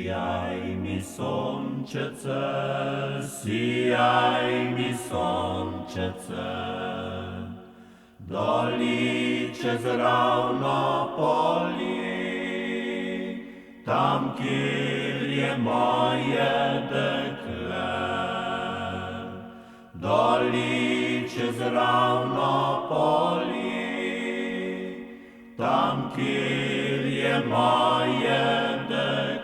Sijaj mi sončece, doli čez ravno polje, tam, kjer je moje dekle. Doli čez ravno polje, tam, kjer je moje dekle.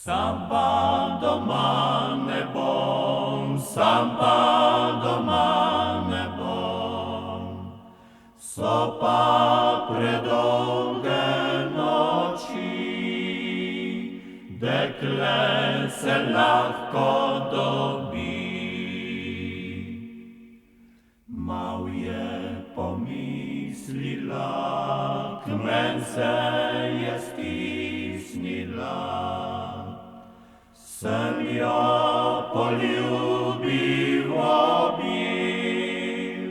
Sam pa doma ne bom, sam pa doma ne bom, so pa predolge noči, dekle se lahko dobi. Mal je pomislila, k men se je stisnila, sem jo poljubil, objel,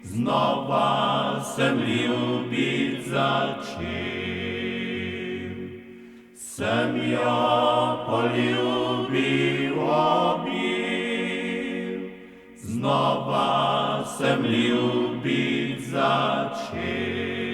znova sem ljubit začel. Sem jo poljubil, objel, znova sem ljubit začel.